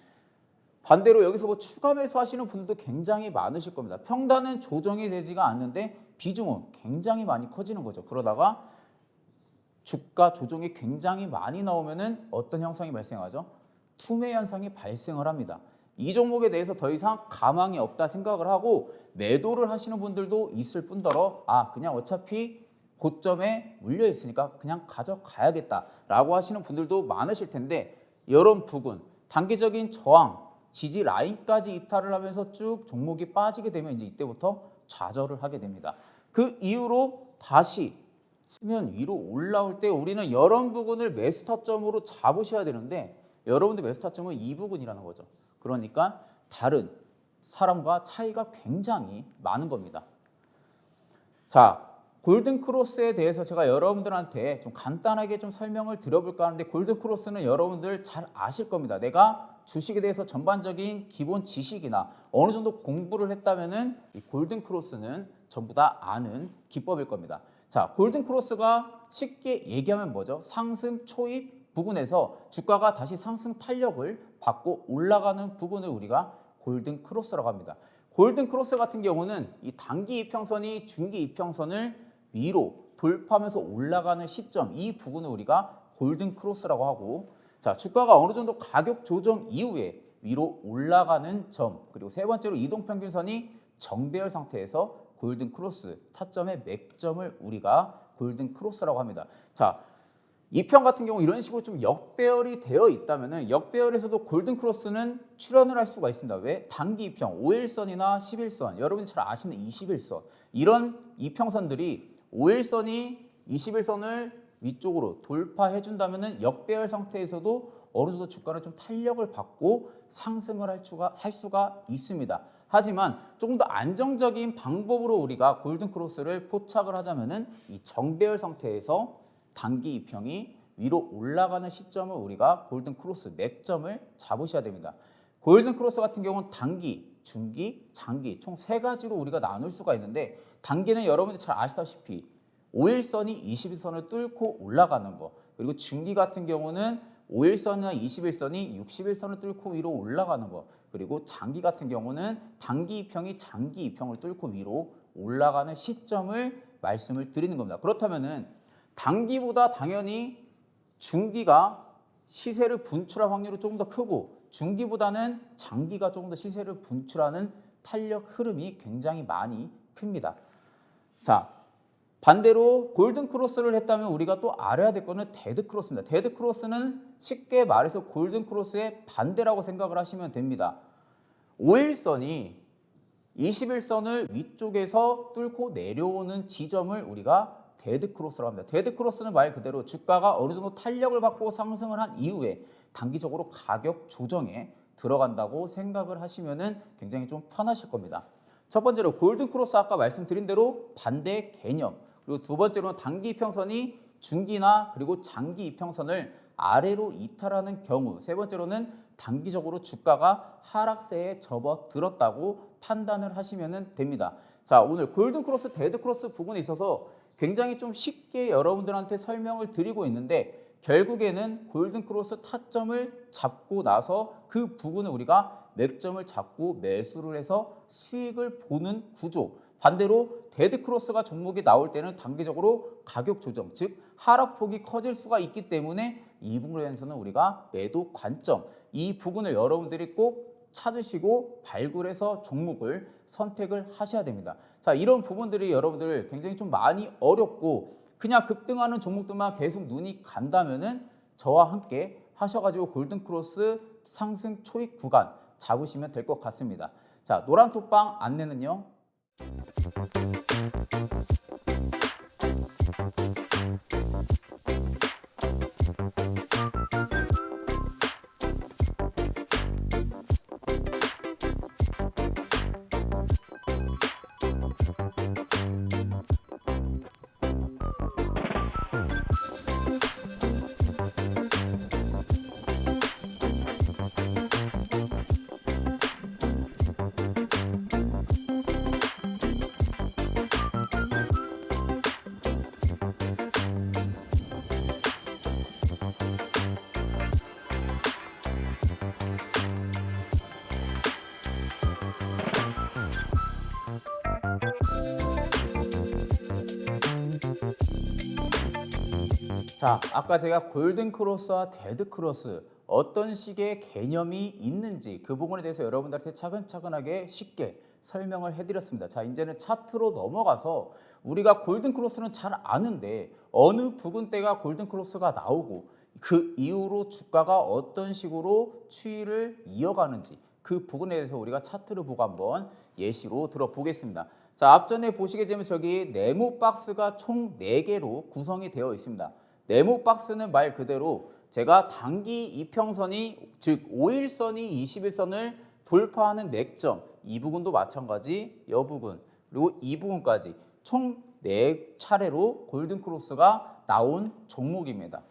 반대로 여기서 뭐 추가 매수하시는 분들도 굉장히 많으실 겁니다. 평단은 조정이 되지가 않는데 비중은 굉장히 많이 커지는 거죠. 그러다가 주가 조정이 굉장히 많이 나오면은 어떤 현상이 발생하죠? 투매 현상이 발생을 합니다. 이 종목에 대해서 더 이상 가망이 없다 생각을 하고 매도를 하시는 분들도 있을 뿐더러 아, 그냥 어차피 고점에 물려 있으니까 그냥 가져가야겠다라고 하시는 분들도 많으실 텐데 이런 부분, 단기적인 저항, 지지 라인까지 이탈을 하면서 쭉 종목이 빠지게 되면 이제 이때부터 좌절을 하게 됩니다. 그 이후로 다시 수면 위로 올라올 때 우리는 이런 부분을 매수 타점으로 잡으셔야 되는데 여러분들 매수 타점은 이 부분이라는 거죠. 그러니까 다른 사람과 차이가 굉장히 많은 겁니다. 자, 골든 크로스에 대해서 제가 여러분들한테 좀 간단하게 좀 설명을 드려볼까 하는데 골든 크로스는 여러분들 잘 아실 겁니다. 내가 주식에 대해서 전반적인 기본 지식이나 어느 정도 공부를 했다면은 이 골든 크로스는 전부 다 아는 기법일 겁니다. 자, 골든 크로스가 쉽게 얘기하면 뭐죠? 상승 초입 부근에서 주가가 다시 상승 탄력을 받고 올라가는 부분을 우리가 골든 크로스라고 합니다. 골든 크로스 같은 경우는 이 단기 이평선이 중기 이평선을 위로 돌파하면서 올라가는 시점, 이 부분을 우리가 골든 크로스라고 하고, 자, 주가가 어느 정도 가격 조정 이후에 위로 올라가는 점, 그리고 세 번째로 이동평균선이 정배열 상태에서 골든 크로스, 타점의 맥점을 우리가 골든 크로스라고 합니다. 자, 이 편 같은 경우 이런 식으로 좀 역배열이 되어 있다면은 역배열에서도 골든 크로스는 출현을 할 수가 있습니다. 왜? 단기 이평, 5일선이나 11선, 여러분이 잘 아시는 21선, 이런 이평선들이 5일선이 21선을 위쪽으로 돌파해 준다면은 역배열 상태에서도 어느 정도 주가는 좀 탄력을 받고 상승을 할 수가 있습니다. 하지만 조금 더 안정적인 방법으로 우리가 골든 크로스를 포착을 하자면은 이 정배열 상태에서 단기 이평이 위로 올라가는 시점을 우리가 골든 크로스 맥점을 잡으셔야 됩니다. 골든 크로스 같은 경우는 단기, 중기, 장기 총 세 가지로 우리가 나눌 수가 있는데 단기는 여러분들이 잘 아시다시피 5일선이 21선을 뚫고 올라가는 거, 그리고 중기 같은 경우는 5일선이나 21선이 61선을 뚫고 위로 올라가는 거, 그리고 장기 같은 경우는 단기 이평이 장기 이평을 뚫고 위로 올라가는 시점을 말씀을 드리는 겁니다. 그렇다면은 단기보다 당연히 중기가 시세를 분출할 확률이 조금 더 크고 중기보다는 장기가 조금 더 시세를 분출하는 탄력 흐름이 굉장히 많이 큽니다. 자, 반대로 골든 크로스를 했다면 우리가 또 알아야 될 거는 데드 크로스입니다. 데드 크로스는 쉽게 말해서 골든 크로스의 반대라고 생각을 하시면 됩니다. 5일선이 21선을 위쪽에서 뚫고 내려오는 지점을 우리가 데드 크로스라고 합니다. 데드 크로스는 말 그대로 주가가 어느 정도 탄력을 받고 상승을 한 이후에 단기적으로 가격 조정에 들어간다고 생각을 하시면은 굉장히 좀 편하실 겁니다. 첫 번째로 골든 크로스 아까 말씀드린 대로 반대 개념, 그리고 두 번째로는 단기 이평선이 중기나 그리고 장기 이평선을 아래로 이탈하는 경우, 세 번째로는 단기적으로 주가가 하락세에 접어들었다고 판단을 하시면 됩니다. 자, 오늘 골든 크로스, 데드 크로스 부분에 있어서 굉장히 좀 쉽게 여러분들한테 설명을 드리고 있는데 결국에는 골든 크로스 타점을 잡고 나서 그 부분을 우리가 맥점을 잡고 매수를 해서 수익을 보는 구조. 반대로 데드 크로스가 종목이 나올 때는 단기적으로 가격 조정, 즉 하락폭이 커질 수가 있기 때문에 이 부분에 대해서는 우리가 매도 관점, 이 부분을 여러분들이 꼭 찾으시고 발굴해서 종목을 선택을 하셔야 됩니다. 자, 이런 부분들이 여러분들 굉장히 좀 많이 어렵고 그냥 급등하는 종목들만 계속 눈이 간다면은 저와 함께 하셔가지고 골든크로스 상승 초입 구간 잡으시면 될 것 같습니다. 자, 노란톡방 안내는요. 자, 아까 제가 골든크로스와 데드크로스 어떤 식의 개념이 있는지 그 부분에 대해서 여러분들한테 차근차근하게 쉽게 설명을 해드렸습니다. 자, 이제는 차트로 넘어가서 우리가 골든크로스는 잘 아는데 어느 부근대가 골든크로스가 나오고 그 이후로 주가가 어떤 식으로 추이를 이어가는지 그 부분에 대해서 우리가 차트를 보고 한번 예시로 들어보겠습니다. 자, 앞전에 보시게 되면 저기 네모 박스가 총 4개로 구성이 되어 있습니다. 네모 박스는 말 그대로 제가 단기 이평선이 즉 5일선이 21선을 돌파하는 맥점 이 부분도 마찬가지 이 부분 그리고 이 부분까지 총 4차례로 골든크로스가 나온 종목입니다.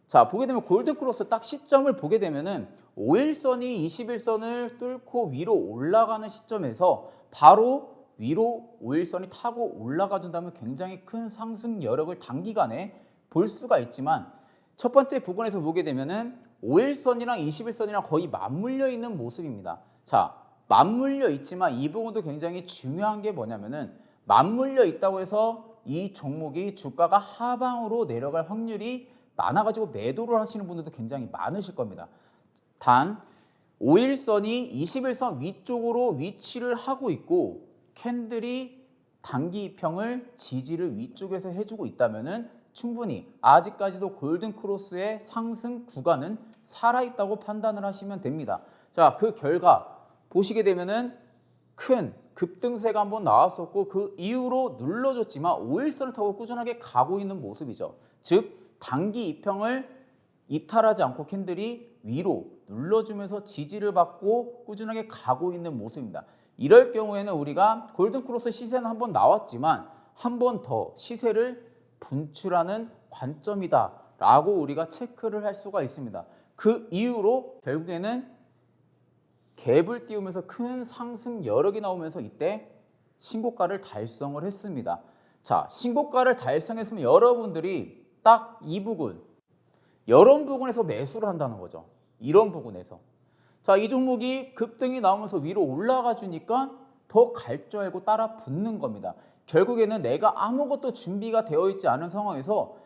자, 보게 되면 골든크로스 딱 시점을 보게 되면은 5일선이 21선을 뚫고 위로 올라가는 시점에서 바로 위로 5일선이 타고 올라가 준다면 굉장히 큰 상승 여력을 단기간에 볼 수가 있지만 첫 번째 부분에서 보게 되면은 5일선이랑 21선이랑 거의 맞물려 있는 모습입니다. 자, 맞물려 있지만 이 부분도 굉장히 중요한 게 뭐냐면은 맞물려 있다고 해서 이 종목이 주가가 하방으로 내려갈 확률이 많아가지고 매도를 하시는 분들도 굉장히 많으실 겁니다. 단 5일선이 21선 위쪽으로 위치를 하고 있고 캔들이 단기 이평을 지지를 위쪽에서 해주고 있다면은 충분히 아직까지도 골든크로스의 상승 구간은 살아있다고 판단을 하시면 됩니다. 자, 그 결과 보시게 되면은 큰 급등세가 한번 나왔었고 그 이후로 눌러줬지만 5일선을 타고 꾸준하게 가고 있는 모습이죠. 즉 단기 이평을 이탈하지 않고 캔들이 위로 눌러주면서 지지를 받고 꾸준하게 가고 있는 모습입니다. 이럴 경우에는 우리가 골든크로스 시세는 한번 나왔지만 한 번 더 시세를 분출하는 관점이다라고 우리가 체크를 할 수가 있습니다. 그 이후로 결국에는 갭을 띄우면서 큰 상승 여력이 나오면서 이때 신고가를 달성을 했습니다. 자, 신고가를 달성했으면 여러분들이 딱 이 부분, 이런 부분에서 매수를 한다는 거죠. 이런 부분에서. 자, 이 종목이 급등이 나오면서 위로 올라가 주니까 더 갈 줄 알고 따라 붙는 겁니다. 결국에는 내가 아무것도 준비가 되어 있지 않은 상황에서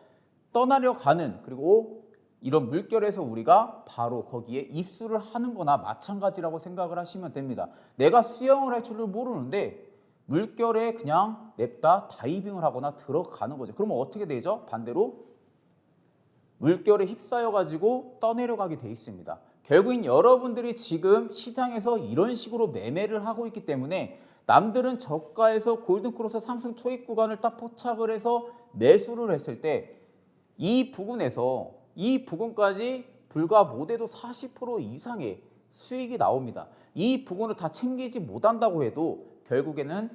떠나려 가는 그리고 이런 물결에서 우리가 바로 거기에 입수를 하는 거나 마찬가지라고 생각을 하시면 됩니다. 내가 수영을 할 줄을 모르는데 물결에 그냥 냅다 다이빙을 하거나 들어가는 거죠. 그러면 어떻게 되죠? 반대로 물결에 휩싸여 가지고 떠내려가게 돼 있습니다. 결국엔 여러분들이 지금 시장에서 이런 식으로 매매를 하고 있기 때문에 남들은 저가에서 골든크로스 상승 초입 구간을 딱 포착을 해서 매수를 했을 때 이 부분에서 이 부분까지 불과 못해도 40% 이상의 수익이 나옵니다. 이 부분을 다 챙기지 못한다고 해도 결국에는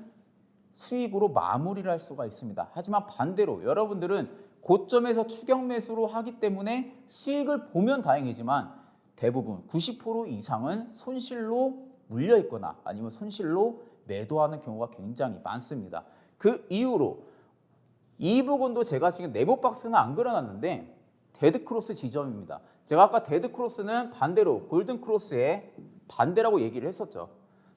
수익으로 마무리를 할 수가 있습니다. 하지만 반대로 여러분들은 고점에서 추격 매수로 하기 때문에 수익을 보면 다행이지만 대부분 90% 이상은 손실로 물려 있거나 아니면 손실로 매도하는 경우가 굉장히 많습니다. 그 이후로 이 부분도 제가 지금 네모 박스는 안 그려놨는데 데드크로스 지점입니다. 제가 아까 데드크로스는 반대로 골든크로스의 반대라고 얘기를 했었죠.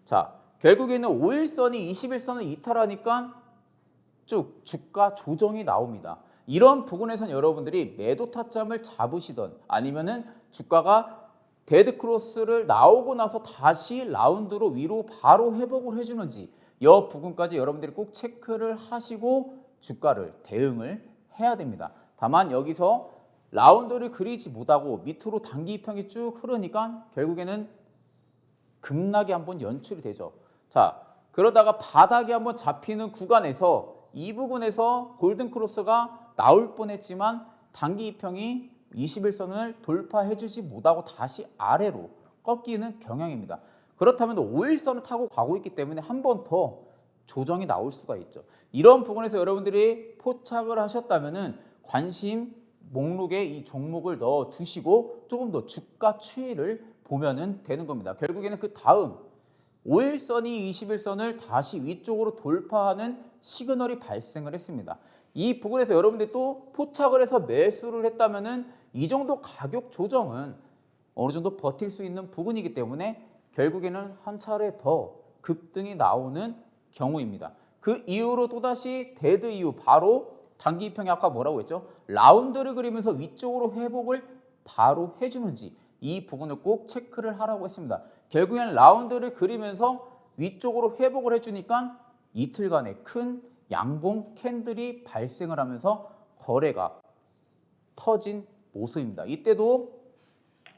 자, 결국에는 5일선이 21선을 이탈하니까 쭉 주가 조정이 나옵니다. 이런 부분에선 여러분들이 매도 타점을 잡으시던 아니면은 주가가 데드 크로스를 나오고 나서 다시 라운드로 위로 바로 회복을 해주는지 이 부분까지 여러분들이 꼭 체크를 하시고 주가를 대응을 해야 됩니다. 다만 여기서 라운드를 그리지 못하고 밑으로 단기 이평이 쭉 흐르니까 결국에는 급락이 한번 연출이 되죠. 자, 그러다가 바닥이 한번 잡히는 구간에서 이 부분에서 골든 크로스가 나올 뻔했지만 단기 이평이 21선을 돌파해주지 못하고 다시 아래로 꺾이는 경향입니다. 그렇다면 5일선을 타고 가고 있기 때문에 한 번 더 조정이 나올 수가 있죠. 이런 부분에서 여러분들이 포착을 하셨다면 관심 목록에 이 종목을 넣어 두시고 조금 더 주가 추이를 보면은 되는 겁니다. 결국에는 그 다음 5일선이 21선을 다시 위쪽으로 돌파하는 시그널이 발생을 했습니다. 이 부분에서 여러분들이 또 포착을 해서 매수를 했다면은 이 정도 가격 조정은 어느 정도 버틸 수 있는 부분이기 때문에 결국에는 한 차례 더 급등이 나오는 경우입니다. 그 이후로 또다시 데드 이후 바로 단기 이평이 아까 뭐라고 했죠? 라운드를 그리면서 위쪽으로 회복을 바로 해주는지 이 부분을 꼭 체크를 하라고 했습니다. 결국에는 라운드를 그리면서 위쪽으로 회복을 해주니까 이틀간의 큰 양봉 캔들이 발생을 하면서 거래가 터진 모습입니다. 이때도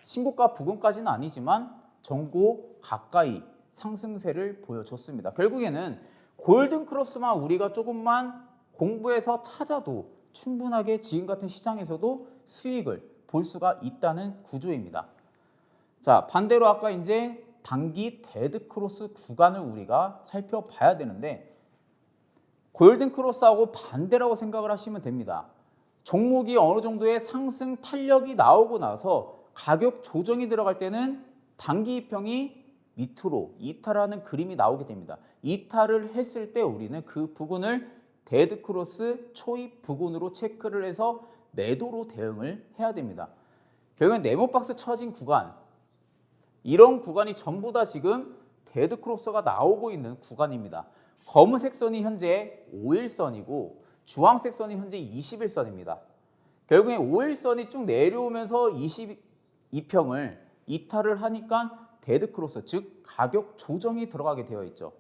신고가 부근까지는 아니지만 전고 가까이 상승세를 보여줬습니다. 결국에는 골든 크로스만 우리가 조금만 공부해서 찾아도 충분하게 지금 같은 시장에서도 수익을 볼 수가 있다는 구조입니다. 자, 반대로 아까 이제 단기 데드 크로스 구간을 우리가 살펴봐야 되는데 골든 크로스하고 반대라고 생각을 하시면 됩니다. 종목이 어느 정도의 상승 탄력이 나오고 나서 가격 조정이 들어갈 때는 단기 이평이 밑으로 이탈하는 그림이 나오게 됩니다. 이탈을 했을 때 우리는 그 부분을 데드 크로스 초입 부근으로 체크를 해서 매도로 대응을 해야 됩니다. 결국엔 네모박스 쳐진 구간, 이런 구간이 전부 다 지금 데드 크로스가 나오고 있는 구간입니다. 검은색 선이 현재 5일선이고 주황색 선이 현재 21선입니다. 결국엔 5일선이 쭉 내려오면서 22평을 이탈을 하니까 데드 크로스, 즉 가격 조정이 들어가게 되어 있죠.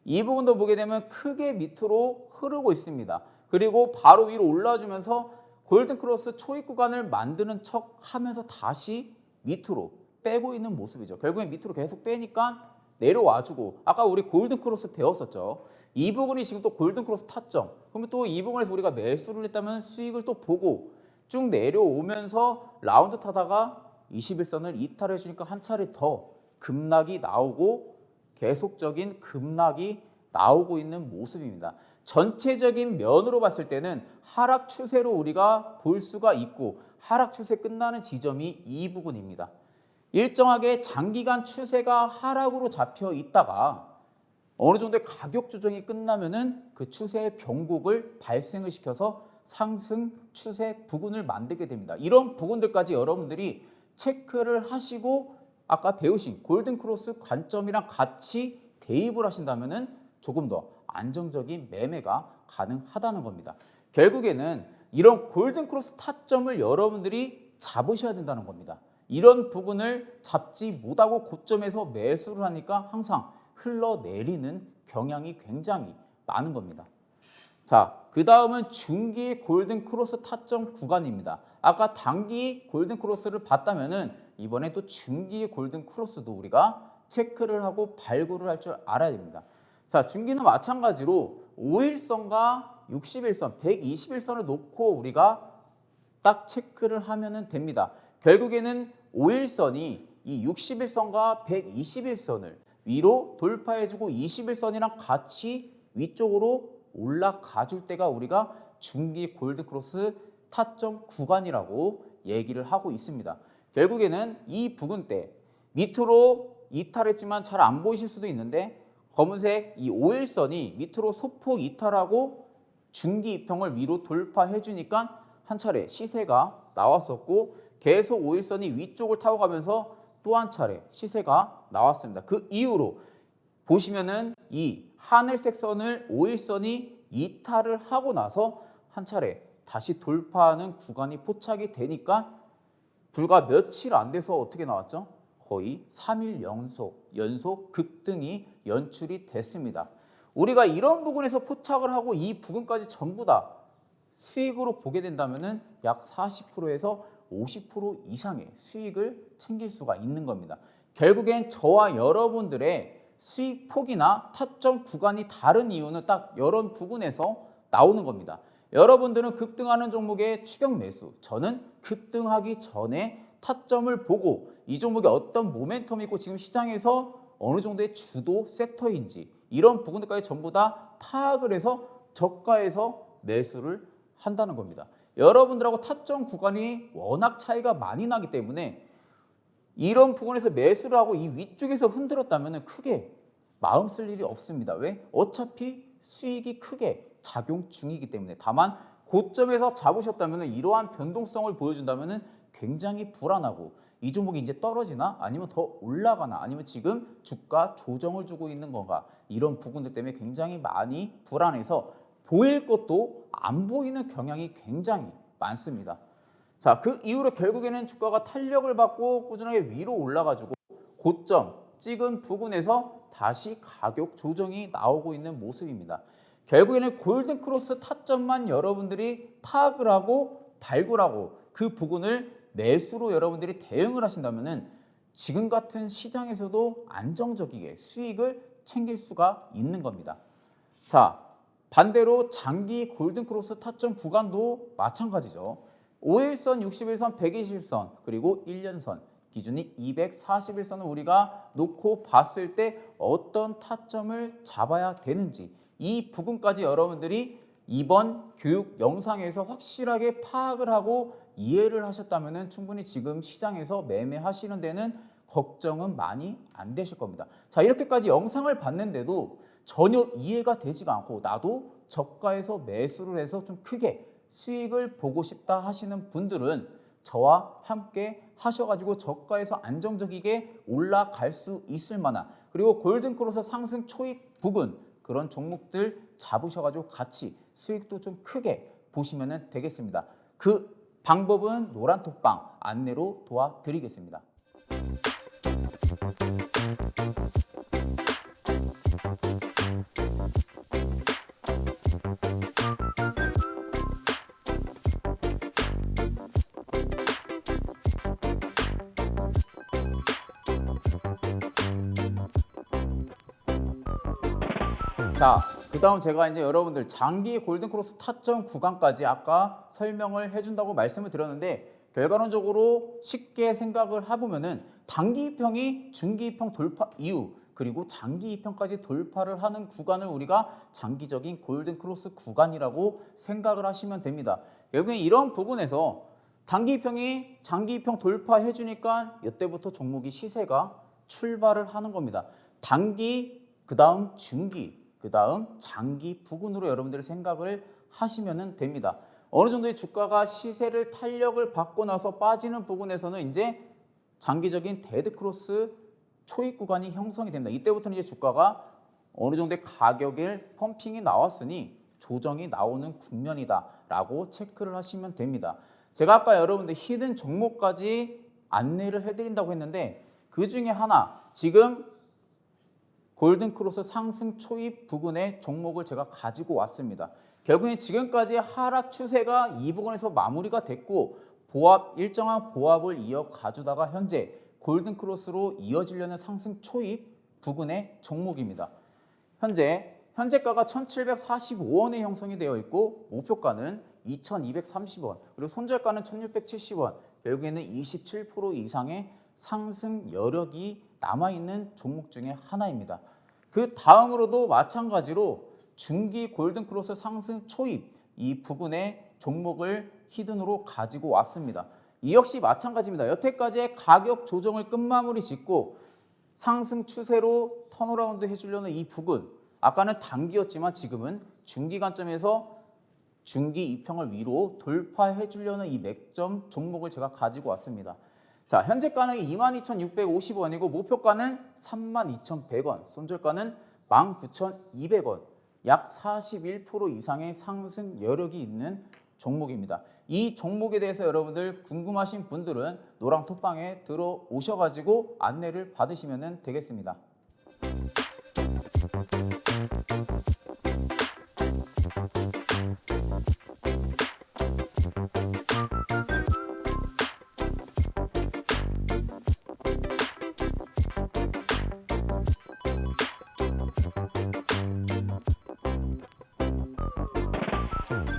이 부분도 보게 되면 크게 밑으로 흐르고 있습니다. 그리고 바로 위로 올라주면서 골든 크로스 초입 구간을 만드는 척 하면서 다시 밑으로 빼고 있는 모습이죠. 결국엔 밑으로 계속 빼니까 내려와주고, 아까 우리 골든 크로스 배웠었죠. 이 부분이 지금 또 골든 크로스 타점. 그러면 또 이 부분에서 우리가 매수를 했다면 수익을 또 보고 쭉 내려오면서 라운드 타다가 21선을 이탈해 주니까 한 차례 더 급락이 나오고 계속적인 급락이 나오고 있는 모습입니다. 전체적인 면으로 봤을 때는 하락 추세로 우리가 볼 수가 있고 하락 추세 끝나는 지점이 이 부분입니다. 일정하게 장기간 추세가 하락으로 잡혀 있다가 어느 정도의 가격 조정이 끝나면은 그 추세의 변곡을 발생을 시켜서 상승 추세 부근을 만들게 됩니다. 이런 부분들까지 여러분들이 체크를 하시고 아까 배우신 골든 크로스 관점이랑 같이 대입을 하신다면은 조금 더 안정적인 매매가 가능하다는 겁니다. 결국에는 이런 골든 크로스 타점을 여러분들이 잡으셔야 된다는 겁니다. 이런 부분을 잡지 못하고 고점에서 매수를 하니까 항상 흘러내리는 경향이 굉장히 많은 겁니다. 자, 그 다음은 중기 골든 크로스 타점 구간입니다. 아까 단기 골든 크로스를 봤다면은 이번에 또 중기 골든 크로스도 우리가 체크를 하고 발굴을 할 줄 알아야 됩니다. 자, 중기는 마찬가지로 5일선과 61선, 121선을 놓고 우리가 딱 체크를 하면 됩니다. 결국에는 5일선이 이 61선과 121선을 위로 돌파해주고 21선이랑 같이 위쪽으로 올라가 줄 때가 우리가 중기 골드크로스 타점 구간이라고 얘기를 하고 있습니다. 결국에는 이 부근 때 밑으로 이탈했지만 잘 안 보이실 수도 있는데 검은색 이 5일선이 밑으로 소폭 이탈하고 중기 이평을 위로 돌파해 주니까 한 차례 시세가 나왔었고 계속 5일선이 위쪽을 타고 가면서 또 한 차례 시세가 나왔습니다. 그 이후로 보시면은 이 하늘색 선을 5일선이 이탈을 하고 나서 한 차례 다시 돌파하는 구간이 포착이 되니까 불과 며칠 안 돼서 어떻게 나왔죠? 거의 3일 연속 급등이 연출이 됐습니다. 우리가 이런 부분에서 포착을 하고 이 부분까지 전부 다 수익으로 보게 된다면 약 40%에서 50% 이상의 수익을 챙길 수가 있는 겁니다. 결국엔 저와 여러분들의 수익 폭이나 타점 구간이 다른 이유는 딱 이런 부분에서 나오는 겁니다. 여러분들은 급등하는 종목의 추격 매수, 저는 급등하기 전에 타점을 보고 이 종목이 어떤 모멘텀이 있고 지금 시장에서 어느 정도의 주도 섹터인지 이런 부분들까지 전부 다 파악을 해서 저가에서 매수를 한다는 겁니다. 여러분들하고 타점 구간이 워낙 차이가 많이 나기 때문에 이런 부분에서 매수를 하고 이 위쪽에서 흔들었다면 크게 마음 쓸 일이 없습니다. 왜? 어차피 수익이 크게 작용 중이기 때문에. 다만 고점에서 잡으셨다면 이러한 변동성을 보여준다면 굉장히 불안하고 이 종목이 이제 떨어지나 아니면 더 올라가나 아니면 지금 주가 조정을 주고 있는 건가 이런 부분들 때문에 굉장히 많이 불안해서 보일 것도 안 보이는 경향이 굉장히 많습니다. 자, 그 이후로 결국에는 주가가 탄력을 받고 꾸준하게 위로 올라가지고 고점 찍은 부분에서 다시 가격 조정이 나오고 있는 모습입니다. 결국에는 골든크로스 타점만 여러분들이 파악을 하고 발굴하고 그 부분을 매수로 여러분들이 대응을 하신다면 지금 같은 시장에서도 안정적이게 수익을 챙길 수가 있는 겁니다. 자, 반대로 장기 골든크로스 타점 구간도 마찬가지죠. 5일선, 60일선, 120일선 그리고 1년선 기준이 241선을 우리가 놓고 봤을 때 어떤 타점을 잡아야 되는지 이 부분까지 여러분들이 이번 교육 영상에서 확실하게 파악을 하고 이해를 하셨다면 충분히 지금 시장에서 매매하시는 데는 걱정은 많이 안 되실 겁니다. 자, 이렇게까지 영상을 봤는데도 전혀 이해가 되지가 않고 나도 저가에서 매수를 해서 좀 크게 수익을 보고 싶다 하시는 분들은 저와 함께 하셔가지고 저가에서 안정적이게 올라갈 수 있을 만한 그리고 골든크로스 상승 초입 부분 그런 종목들 잡으셔가지고 같이 수익도 좀 크게 보시면 되겠습니다. 그 방법은 노란톡방 안내로 도와드리겠습니다. 자, 그 다음 제가 이제 여러분들 장기 골든크로스 타점 구간까지 아까 설명을 해준다고 말씀을 드렸는데 결과론적으로 쉽게 생각을 해보면은 단기 이평이 중기 이평 돌파 이후 그리고 장기 이평까지 돌파를 하는 구간을 우리가 장기적인 골든크로스 구간이라고 생각을 하시면 됩니다. 결국엔 이런 부분에서 단기 이평이 장기 이평 돌파해 주니까 이때부터 종목이 시세가 출발을 하는 겁니다. 단기, 그 다음 중기, 그 다음 장기 부근으로 여러분들이 생각을 하시면 됩니다. 어느 정도의 주가가 시세를 탄력을 받고 나서 빠지는 부분에서는 이제 장기적인 데드크로스 초입 구간이 형성이 됩니다. 이때부터는 이제 주가가 어느 정도의 가격의 펌핑이 나왔으니 조정이 나오는 국면이다라고 체크를 하시면 됩니다. 제가 아까 여러분들 히든 종목까지 안내를 해드린다고 했는데 그 중에 하나 지금 골든크로스 상승 초입 부근의 종목을 제가 가지고 왔습니다. 결국엔 지금까지 하락 추세가 이 부분에서 마무리가 됐고 일정한 보합을 이어가주다가 현재 골든크로스로 이어지려는 상승 초입 부근의 종목입니다. 현재가가 1,745원에 형성이 되어 있고 목표가는 2,230원 그리고 손절가는 1,670원 결국에는 27% 이상의 상승 여력이 남아있는 종목 중에 하나입니다. 그 다음으로도 마찬가지로 중기 골든크로스 상승 초입 이 부분의 종목을 히든으로 가지고 왔습니다. 이 역시 마찬가지입니다. 여태까지의 가격 조정을 끝마무리 짓고 상승 추세로 턴어라운드 해주려는 이 부분 아까는 단기였지만 지금은 중기 관점에서 중기 이평을 위로 돌파해 주려는 이 맥점 종목을 제가 가지고 왔습니다. 자, 현재가는 22,650원이고 목표가는 32,100원, 손절가는 19,200원. 약 41% 이상의 상승 여력이 있는 종목입니다. 이 종목에 대해서 여러분들 궁금하신 분들은 노랑톡방에 들어오셔가지고 안내를 받으시면 되겠습니다.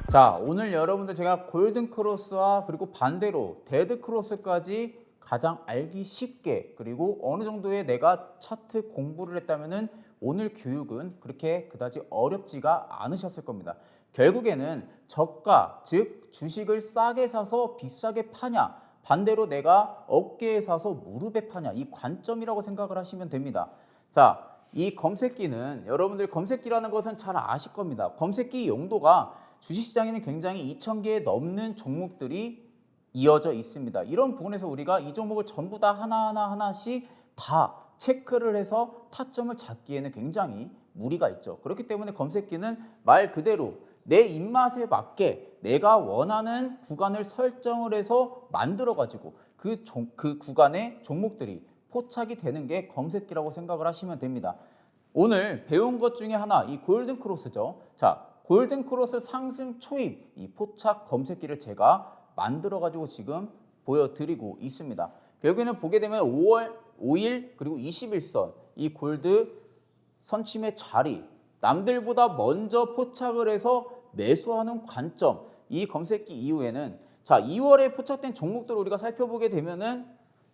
자, 오늘 여러분들 제가 골든크로스와 그리고 반대로 데드크로스까지 가장 알기 쉽게 그리고 어느 정도의 내가 차트 공부를 했다면은 오늘 교육은 그렇게 그다지 어렵지가 않으셨을 겁니다. 결국에는 저가, 즉 주식을 싸게 사서 비싸게 파냐, 반대로 내가 어깨에 사서 무릎에 파냐, 이 관점이라고 생각을 하시면 됩니다. 자, 이 검색기는 여러분들 검색기라는 것은 잘 아실 겁니다. 검색기 용도가 주식시장에는 굉장히 2,000개에 넘는 종목들이 이어져 있습니다. 이런 부분에서 우리가 이 종목을 전부 다 하나씩 다 체크를 해서 타점을 잡기에는 굉장히 무리가 있죠. 그렇기 때문에 검색기는 말 그대로 내 입맛에 맞게 내가 원하는 구간을 설정을 해서 만들어가지고 그 구간의 종목들이 포착이 되는 게 검색기라고 생각을 하시면 됩니다. 오늘 배운 것 중에 하나, 이 골든크로스죠. 자, 골든크로스 상승 초입, 이 포착 검색기를 제가 만들어가지고 지금 보여드리고 있습니다. 결국에는 보게 되면 5월 5일 그리고 21선, 이 골드 선침의 자리, 남들보다 먼저 포착을 해서 매수하는 관점, 이 검색기 이후에는 자 2월에 포착된 종목들을 우리가 살펴보게 되면은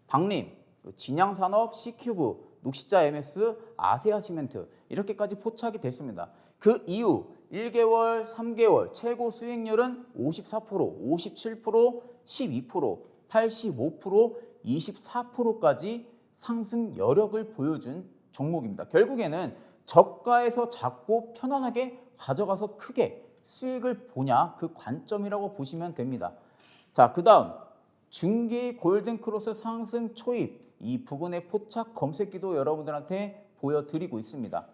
박림, 진양산업, C큐브, 녹시자 MS, 아세아시멘트 이렇게까지 포착이 됐습니다. 그 이후 1개월, 3개월 최고 수익률은 54%, 57%, 12%, 85%, 24%까지 상승 여력을 보여준 종목입니다. 결국에는 저가에서 잡고 편안하게 가져가서 크게 수익을 보냐 그 관점이라고 보시면 됩니다. 자, 그 다음 중기 골든크로스 상승 초입 이 부분의 포착 검색기도 여러분들한테 보여드리고 있습니다.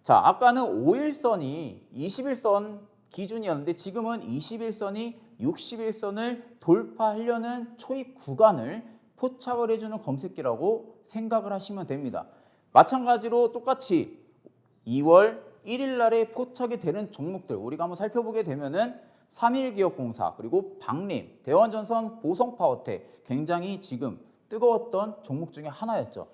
자, 아까는 5일선이 21선 기준이었는데 지금은 21선이 61선을 돌파하려는 초입 구간을 포착을 해주는 검색기라고 생각을 하시면 됩니다. 마찬가지로 똑같이 2월 1일 날에 포착이 되는 종목들 우리가 한번 살펴보게 되면은 3일기업공사 그리고 박림, 대원전선, 보성파워텍 굉장히 지금 뜨거웠던 종목 중에 하나였죠.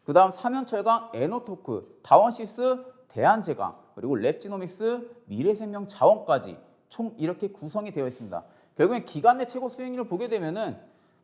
그 다음 삼연철강, 에너토크, 다원시스, 대한제강, 그리고 랩지노믹스, 미래생명자원까지 총 이렇게 구성이 되어 있습니다. 결국엔 기간 내 최고 수익률을 보게 되면은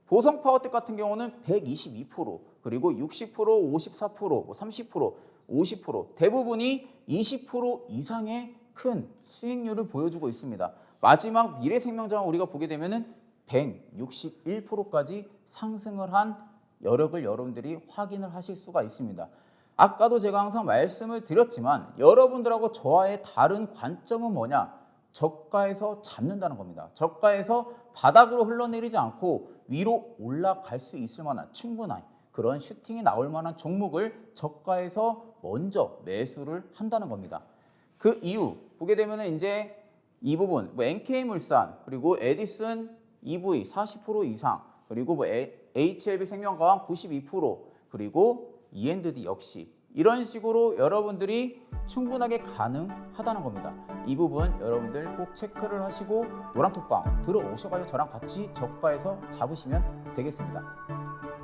보성파워텍 같은 경우는 122%, 그리고 60%, 54%, 30%, 50% 대부분이 20% 이상의 큰 수익률을 보여주고 있습니다. 마지막 미래생명자원 우리가 보게 되면은 161%까지 상승을 한 여력을 여러분들이 확인을 하실 수가 있습니다. 아까도 제가 항상 말씀을 드렸지만 여러분들하고 저와의 다른 관점은 뭐냐? 저가에서 잡는다는 겁니다. 저가에서 바닥으로 흘러내리지 않고 위로 올라갈 수 있을 만한 충분한 그런 슈팅이 나올 만한 종목을 저가에서 먼저 매수를 한다는 겁니다. 그 이후 보게 되면 이제 이 부분 뭐 NK물산 그리고 에디슨 EV 40% 이상 그리고 뭐 HLB 생명과학 92% 그리고 E&D 역시 이런 식으로 여러분들이 충분하게 가능하다는 겁니다. 이 부분 여러분들 꼭 체크를 하시고 노란톡방 들어오셔가지고 저랑 같이 저가에서 잡으시면 되겠습니다.